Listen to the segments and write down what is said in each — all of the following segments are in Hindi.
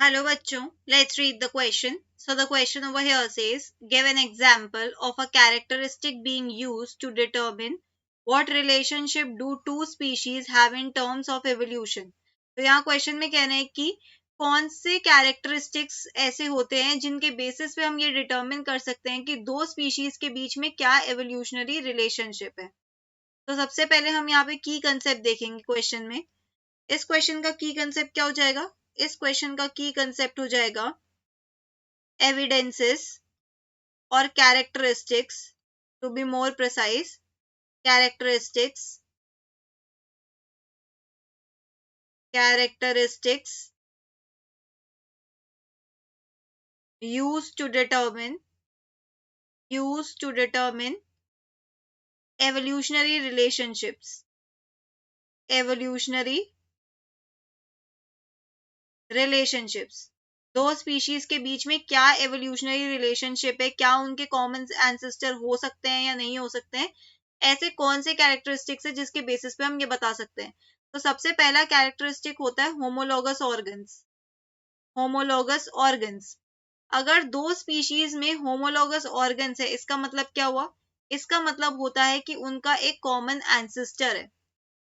Hello bachcho, let's read the question. So the question over here says, give an example of a characteristic being used to determine what relationship do two species have in terms of evolution. तो यहाँ क्वेश्चन में कहना है कि कौन से कैरेक्टरिस्टिक्स ऐसे होते हैं जिनके बेसिस पे हम ये डिटरमिन कर सकते हैं कि दो स्पीशीज के बीच में क्या एवोल्यूशनरी रिलेशनशिप है। तो सबसे पहले हम यहाँ पे की कंसेप्ट देखेंगे क्वेश्चन में। इस क्वेश्चन का की कंसेप्ट क्या हो जाएगा? इस क्वेश्चन का की कंसेप्ट हो जाएगा एविडेंसेस और characteristics, to be more precise characteristics used to determine evolutionary relationships दो स्पीशीज के बीच में क्या एवोल्यूशनरी रिलेशनशिप है, क्या उनके कॉमन एंसेस्टर हो सकते हैं या नहीं हो सकते हैं, ऐसे कौन से कैरेक्टरिस्टिक्स है जिसके बेसिस पे हम ये बता सकते हैं। तो सबसे पहला कैरेक्टरिस्टिक होता है होमोलोगस ऑर्गन्स। अगर दो स्पीशीज में होमोलोगस ऑर्गन्स है, इसका मतलब क्या हुआ? इसका मतलब होता है कि उनका एक कॉमन एंसेस्टर है।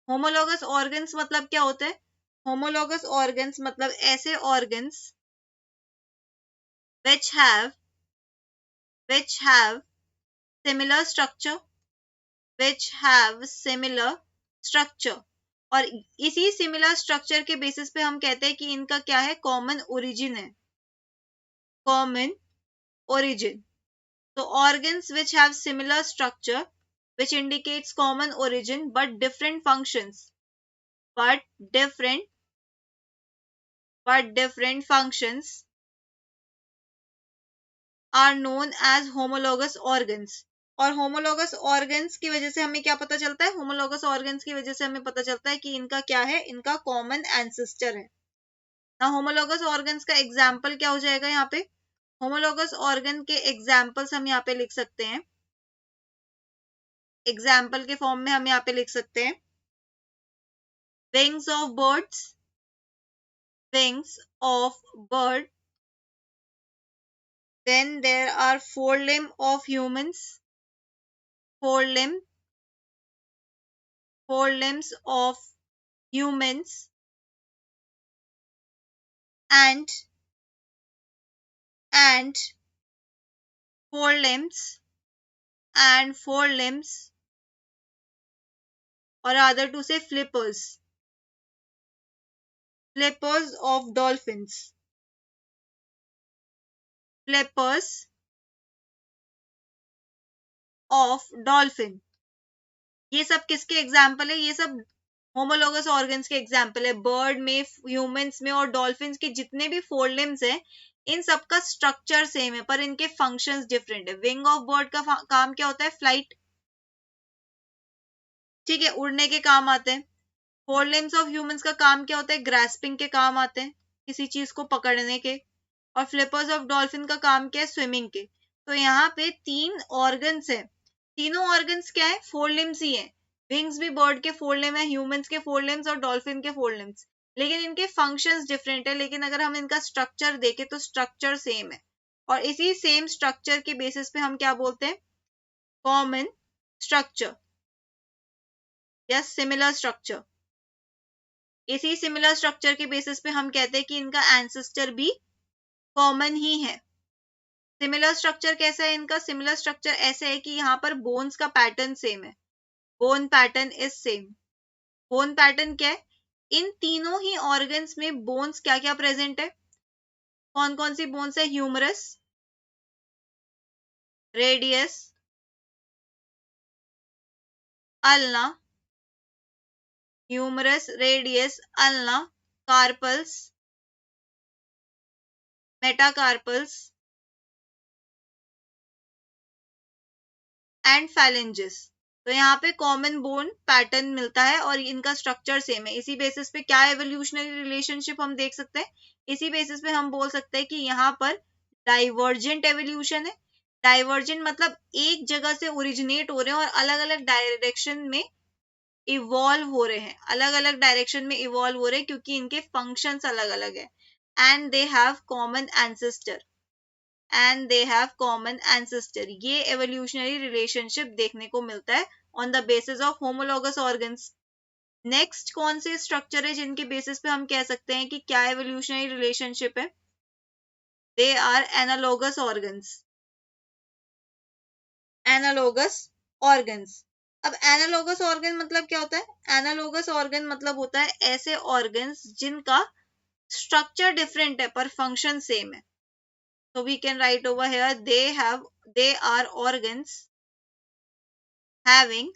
होमोलोगस ऑर्गन्स मतलब क्या होता है? होमोलोगस ऑर्गन्स मतलब ऐसे organs which have similar structure और इसी सिमिलर स्ट्रक्चर के बेसिस पे हम कहते हैं कि इनका क्या है? कॉमन ओरिजिन है। तो organs which have similar structure which indicates common origin but different functions are known as homologous organs। और होमोलोगस ऑर्गन्स की वजह से हमें क्या पता चलता है? होमोलोगस ऑर्गन्स की वजह से हमें पता चलता है कि इनका क्या है? इनका कॉमन एंसेस्टर है ना। होमोलोगस ऑर्गन्स का एग्जाम्पल क्या हो जाएगा यहाँ पे? होमोलोगस ऑर्गन के एग्जाम्पल्स हम यहाँ पे लिख सकते हैं। एग्जाम्पल के फॉर्म में हम यहाँ पे लिख सकते हैं wings of bird, then there are forelimb of humans, forelimbs of humans and forelimbs or rather to say flippers of dolphins, ये सब किसके एग्जाम्पल है? ये सब होमोलोगस ऑर्गन्स के एग्जाम्पल है। बर्ड में, ह्यूमंस में और डॉल्फिन्स के जितने भी फोरलिम्स हैं, इन सब का स्ट्रक्चर सेम है पर इनके फंक्शंस डिफरेंट है। विंग ऑफ बर्ड का काम क्या होता है? फ्लाइट, ठीक है, उड़ने के काम आते हैं। फोरलिम्स ऑफ ह्यूमंस का काम क्या होता है? ग्रास्पिंग के काम आते हैं, किसी चीज को पकड़ने के। और फ्लिपर्स ऑफ डॉल्फिन का काम क्या है? स्विमिंग के। तो यहाँ पे तीन ऑर्गन्स है, तीनों ऑर्गन्स क्या है? फोरलिम्स ही है। विंग्स भी बर्ड के फोरलिम है, ह्यूमंस के फोरलिम्स और डॉल्फिन के फोरलिम्स, लेकिन इनके फंक्शंस डिफरेंट है। लेकिन अगर हम इनका स्ट्रक्चर देखें तो स्ट्रक्चर सेम है, और इसी सेम स्ट्रक्चर के बेसिस पे हम क्या बोलते हैं? कॉमन स्ट्रक्चर या सिमिलर स्ट्रक्चर। इसी सिमिलर स्ट्रक्चर के बेसिस पे हम कहते हैं कि इनका एंसेस्टर भी कॉमन ही है। सिमिलर स्ट्रक्चर कैसा है इनका? सिमिलर स्ट्रक्चर ऐसे है कि यहाँ पर बोन्स का पैटर्न सेम है। Bone pattern is same. Bone pattern क्या है? इन तीनों ही ऑर्गन्स में बोन्स क्या क्या प्रेजेंट है? कौन कौन सी बोन्स है? Humerus, radius, ulna, carpals, metacarpals and phalanges. तो यहाँ पे कॉमन बोन पैटर्न मिलता है और इनका स्ट्रक्चर सेम है। इसी बेसिस पे क्या एवोल्यूशनरी रिलेशनशिप हम देख सकते हैं? इसी बेसिस पे हम बोल सकते हैं कि यहाँ पर डाइवर्जेंट एवोल्यूशन है। डाइवर्जेंट मतलब एक जगह से ओरिजिनेट हो रहे हैं और अलग अलग डायरेक्शन में इवॉल्व हो रहे हैं, क्योंकि इनके फंक्शंस अलग अलग है। and they have common ancestor, and they have common ancestor. ये evolutionary relationship देखने को मिलता है on the basis of homologous organs. Next कौन से स्ट्रक्चर है जिनके बेसिस पे हम कह सकते हैं कि क्या evolutionary relationship है? They are analogous organs. Analogous organs. अब एनालोगस ऑर्गन मतलब क्या होता है? एनालोगस ऑर्गन मतलब होता है ऐसे ऑर्गन्स जिनका स्ट्रक्चर डिफरेंट है पर फंक्शन सेम है. So we can write over here they are organs having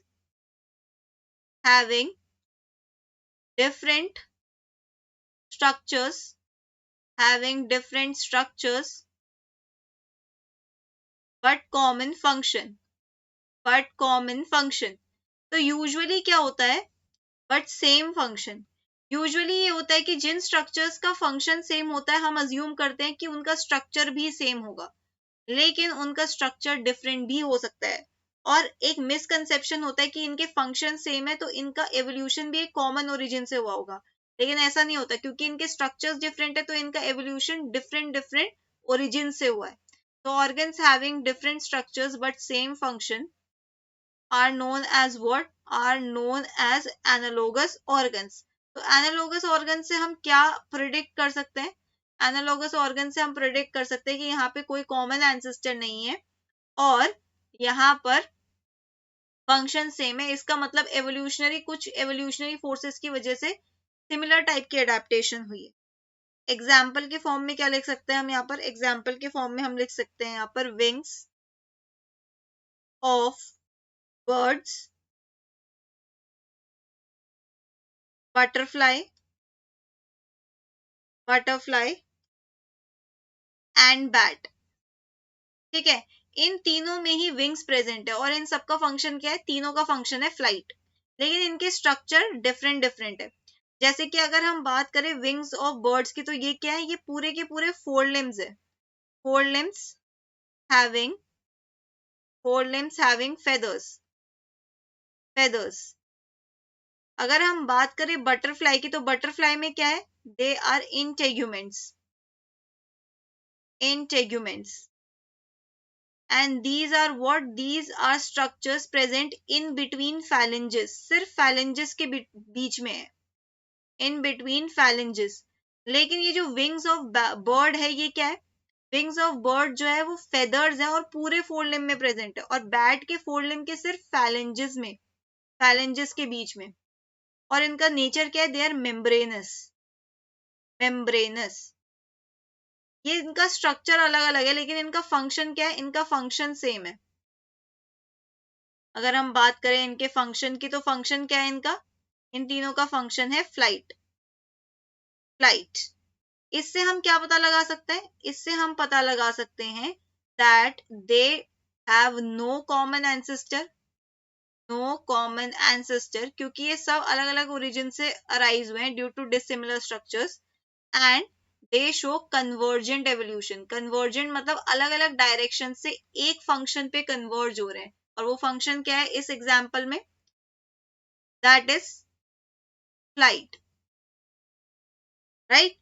different structures, having different structures but common function, but common function. तो यूजुअली क्या होता है? But same function. यूजुअली ये होता है कि जिन स्ट्रक्चर्स का फंक्शन सेम होता है हम अज्यूम करते हैं कि उनका स्ट्रक्चर भी सेम होगा, लेकिन उनका स्ट्रक्चर डिफरेंट भी हो सकता है. और एक मिसकंसेप्शन होता है कि इनके फंक्शन सेम है तो इनका एवोल्यूशन भी एक कॉमन ओरिजिन से हुआ होगा, लेकिन ऐसा नहीं होता. क्योंकि इनके स्ट्रक्चर्स डिफरेंट है तो इनका एवोल्यूशन डिफरेंट ओरिजिन से हुआ है. तो organs having different structures but same function are known as what? Are known as analogous organs. तो analogous organs से हम क्या predict कर सकते हैं? Analogous organs से हम predict कर सकते हैं कि यहाँ पे कोई common ancestor नहीं है और यहाँ पर फंक्शन सेम है. इसका मतलब कुछ एवोल्यूशनरी फोर्सेस की वजह से सिमिलर टाइप की अडेप्टेशन हुई है. एग्जाम्पल के फॉर्म में क्या लिख सकते हैं हम यहाँ पर? एग्जाम्पल के फॉर्म में हम लिख सकते हैं यहाँ पर wings of birds, butterfly and bat. ठीक है, इन तीनों में ही विंग्स प्रेजेंट है और इन सबका फंक्शन क्या है? तीनों का फंक्शन है फ्लाइट, लेकिन इनके स्ट्रक्चर डिफरेंट है. जैसे कि अगर हम बात करें विंग्स ऑफ बर्ड्स की, तो ये क्या है? ये पूरे के पूरे फोर लिम्स है. Four limbs having feathers. अगर हम बात करें बटरफ्लाई की, तो बटरफ्लाई में क्या है? They are integuments. And these are what? These are structures present in between phalanges. सिर्फ phalanges के बीच में है, in between phalanges. लेकिन ये जो wings of bird है, ये क्या है? Wings of bird जो है वो feathers है और पूरे फोर लिम्ब में प्रेजेंट है, और bat के फोर लिम्ब के सिर्फ phalanges के बीच में. और इनका नेचर क्या है? They are membranous. ये इनका स्ट्रक्चर अलग अलग है, लेकिन इनका फंक्शन क्या है? इनका फंक्शन सेम है. अगर हम बात करें इनके फंक्शन की, तो फंक्शन क्या है इनका? इन तीनों का फंक्शन है फ्लाइट. इससे हम क्या पता लगा सकते हैं? इससे हम पता लगा सकते हैं that they have no common ancestor, क्योंकि ये सब अलग अलग ओरिजिन से अराइज हुए हैं due to dissimilar structures. And they show convergent evolution. Convergent मतलब अलग अलग डायरेक्शन से एक फंक्शन पे कन्वर्ज हो रहे हैं, और वो फंक्शन क्या है इस एग्जाम्पल में? That is flight. राइट.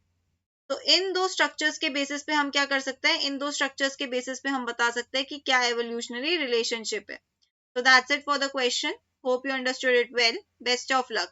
तो इन दो स्ट्रक्चर्स के बेसिस पे हम क्या कर सकते हैं? इन दो स्ट्रक्चर्स के बेसिस पे हम बता सकते हैं कि क्या एवोल्यूशनरी रिलेशनशिप है. So that's it for the question. Hope you understood it well. Best of luck.